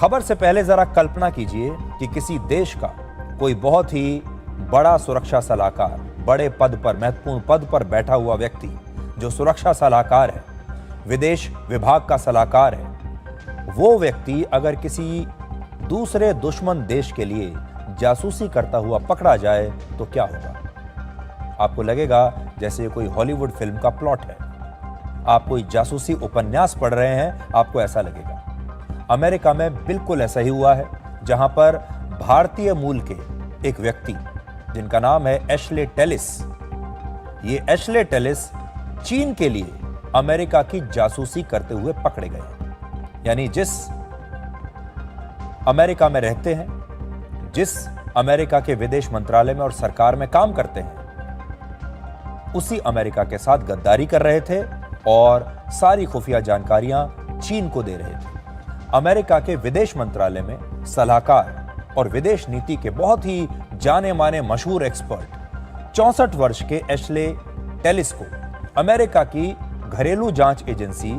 खबर से पहले जरा कल्पना कीजिए कि किसी देश का कोई बहुत ही बड़ा सुरक्षा सलाहकार, बड़े पद पर, महत्वपूर्ण पद पर बैठा हुआ व्यक्ति जो सुरक्षा सलाहकार है, विदेश विभाग का सलाहकार है, वो व्यक्ति अगर किसी दूसरे दुश्मन देश के लिए जासूसी करता हुआ पकड़ा जाए तो क्या होगा? आपको लगेगा जैसे कोई हॉलीवुड फिल्म का प्लॉट है। आप कोई जासूसी उपन्यास पढ़ रहे हैं, आपको ऐसा लगेगा। अमेरिका में बिल्कुल ऐसा ही हुआ है, जहां पर भारतीय मूल के एक व्यक्ति जिनका नाम है एशले टेलिस, ये एशले टेलिस चीन के लिए अमेरिका की जासूसी करते हुए पकड़े गए। यानी जिस अमेरिका में रहते हैं, जिस अमेरिका के विदेश मंत्रालय में और सरकार में काम करते हैं, उसी अमेरिका के साथ गद्दारी कर रहे थे और सारी खुफिया जानकारियां चीन को दे रहे थे। अमेरिका के विदेश मंत्रालय में सलाहकार और विदेश नीति के बहुत ही जाने माने मशहूर एक्सपर्ट 64 वर्ष के एशले टेलिस को अमेरिका की घरेलू जांच एजेंसी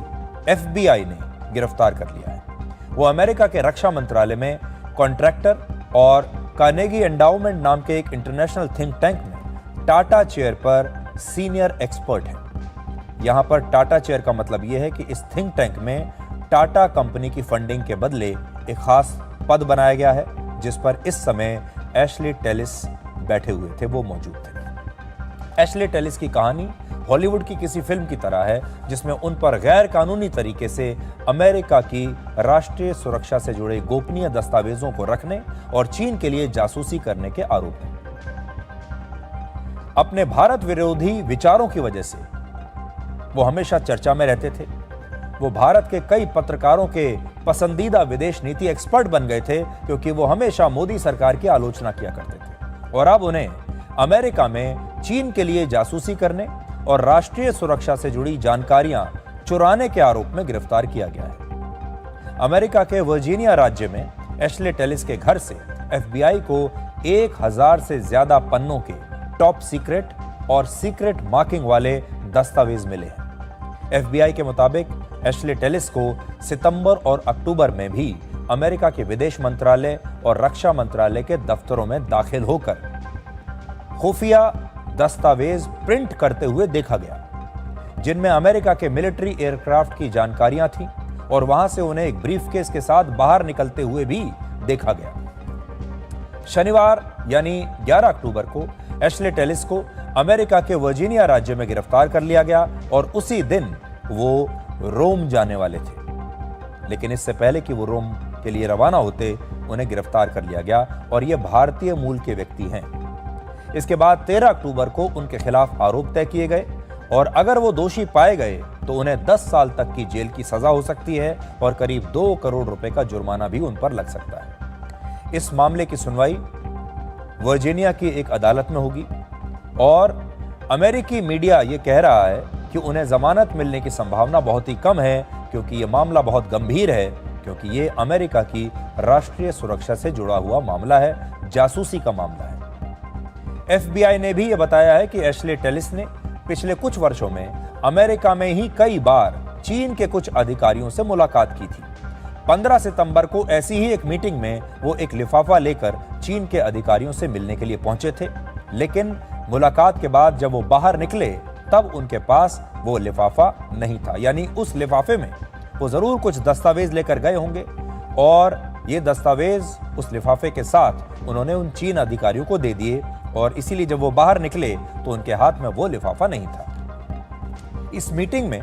FBI ने गिरफ्तार कर लिया है। वो अमेरिका के रक्षा मंत्रालय में कॉन्ट्रैक्टर और कार्नेगी एंडाउमेंट नाम के एक इंटरनेशनल थिंक टैंक में टाटा चेयर पर सीनियर एक्सपर्ट है। यहां पर टाटा चेयर का मतलब यह है कि इस थिंक टैंक में टाटा कंपनी की फंडिंग के बदले एक खास पद बनाया गया है, जिस पर इस समय एशले टेलिस बैठे हुए थे, वो मौजूद थे। एशले टेलिस की कहानी हॉलीवुड की किसी फिल्म की तरह है, जिसमें उन पर गैर कानूनी तरीके से अमेरिका की राष्ट्रीय सुरक्षा से जुड़े गोपनीय दस्तावेजों को रखने और चीन के लिए जासूसी करने के आरोप हैं। अपने भारत विरोधी विचारों की वजह से वो हमेशा चर्चा में रहते थे। वो भारत के कई पत्रकारों के पसंदीदा विदेश नीति एक्सपर्ट बन गए थे, क्योंकि वो हमेशा मोदी सरकार की आलोचना किया करते थे। और अब उन्हें अमेरिका में चीन के लिए जासूसी करने और राष्ट्रीय सुरक्षा से जुड़ी जानकारियां चुराने के आरोप में गिरफ्तार किया गया है। अमेरिका के वर्जीनिया राज्य में एशले टेलिस के घर से FBI को 1000 से ज्यादा पन्नों के टॉप सीक्रेट और सीक्रेट मार्किंग वाले दस्तावेज मिले हैं। FBI के मुताबिक एशले टेलिस को सितंबर और अक्टूबर में भी अमेरिका के विदेश मंत्रालय और रक्षा मंत्रालय के दफ्तरों में दाखिल होकर खुफिया दस्तावेज प्रिंट करते हुए देखा गया, जिनमें अमेरिका के मिलिट्री एयरक्राफ्ट की जानकारियां थीं और वहां से उन्हें एक ब्रीफकेस के साथ बाहर निकलते हुए भी देखा गया। शनिवार यानी 11 अक्टूबर को एशले टेलिस को अमेरिका के वर्जीनिया राज्य में गिरफ्तार कर लिया गया और उसी दिन वो रोम जाने वाले थे। लेकिन इससे पहले कि वो रोम के लिए रवाना होते, उन्हें गिरफ्तार कर लिया गया और ये भारतीय मूल के व्यक्ति हैं। इसके बाद 13 अक्टूबर को उनके खिलाफ आरोप तय किए गए और अगर वो दोषी पाए गए तो उन्हें 10 साल तक की जेल की सजा हो सकती है और करीब 2 करोड़ रुपए का जुर्माना भी उन पर लग सकता है। इस मामले की सुनवाई वर्जीनिया की एक अदालत में होगी और अमेरिकी मीडिया ये कह रहा है कि उन्हें जमानत मिलने की संभावना बहुत ही कम है, क्योंकि ये मामला बहुत गंभीर है, क्योंकि ये अमेरिका की राष्ट्रीय सुरक्षा से जुड़ा हुआ मामला है, जासूसी का मामला है। FBI ने भी ये बताया है कि एशले टेलिस ने पिछले कुछ वर्षों में अमेरिका में ही कई बार चीन के कुछ अधिकारियों से मुलाकात की थी। 15 सितंबर को ऐसी ही एक मीटिंग में वो एक लिफाफा लेकर चीन के अधिकारियों से मिलने के लिए पहुंचे थे, लेकिन मुलाकात के बाद जब वो बाहर निकले तब उनके पास वो लिफाफा नहीं था। यानी उस लिफाफे में वो जरूर कुछ दस्तावेज लेकर गए होंगे और ये दस्तावेज उस लिफाफे के साथ उन्होंने उन चीन अधिकारियों को दे दिए और इसीलिए जब वो बाहर निकले तो उनके हाथ में वो लिफाफा नहीं था। इस मीटिंग में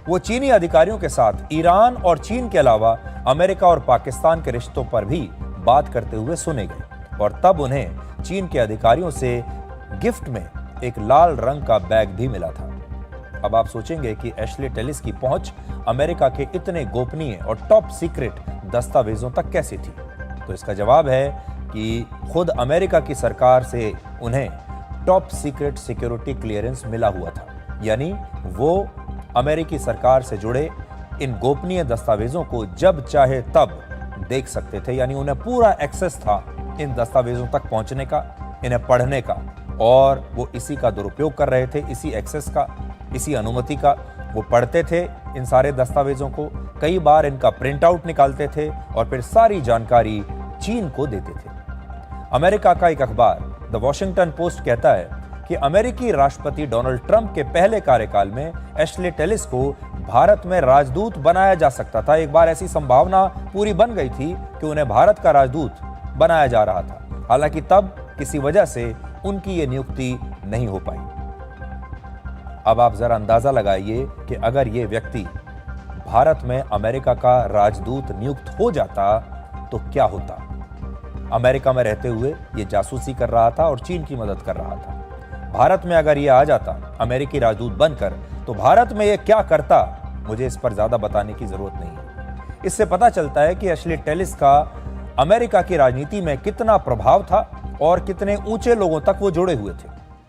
वो चीनी अधिकारियों के साथ ईरान और चीन के अलावा अमेरिका और पाकिस्तान के रिश्तों पर भी बात करते हुए सुने गए और तब उन्हें चीन के अधिकारियों से गिफ्ट में एक लाल रंग का बैग भी मिला था। अब आप सोचेंगे कि एशले टेलिस की पहुंच अमेरिका के इतने गोपनीय और टॉप सीक्रेट दस्तावेजों तक कैसे थी? तो इसका जवाब है कि खुद अमेरिका की सरकार से उन्हें टॉप सीक्रेट सिक्योरिटी क्लियरेंस मिला हुआ था। यानी वो अमेरिकी सरकार से जुड़े इन गोपनीय दस्तावेजों को जब चाहे तब देख सकते थे। यानी उन्हें पूरा एक्सेस था इन दस्तावेजों तक पहुंचने का, इन्हें पढ़ने का, और वो इसी का दुरुपयोग कर रहे थे, इसी एक्सेस का, इसी अनुमति का। वो पढ़ते थे इन सारे दस्तावेजों को, कई बार इनका प्रिंट आउट निकालते थे और फिर सारी जानकारी चीन को देते थे। अमेरिका का एक अखबार द वॉशिंगटन पोस्ट कहता है कि अमेरिकी राष्ट्रपति डोनाल्ड ट्रंप के पहले कार्यकाल में एशले टेलिस को भारत में राजदूत बनाया जा सकता था। एक बार ऐसी संभावना पूरी बन गई थी कि उन्हें भारत का राजदूत बनाया जा रहा था। हालांकि तब किसी वजह से उनकी यह नियुक्ति नहीं हो पाई। अब आप जरा अंदाजा लगाइए कि अगर यह व्यक्ति भारत में अमेरिका का राजदूत नियुक्त हो जाता तो क्या होता। अमेरिका में रहते हुए यह जासूसी कर रहा था और चीन की मदद कर रहा था। भारत में अगर यह आ जाता अमेरिकी राजदूत बनकर, तो भारत में यह क्या करता, मुझे इस पर ज्यादा बताने की जरूरत नहीं है। इससे पता चलता है कि एशले टेलिस का अमेरिका की राजनीति में कितना प्रभाव था और कितने ऊंचे लोगों तक वो जुड़े हुए थे।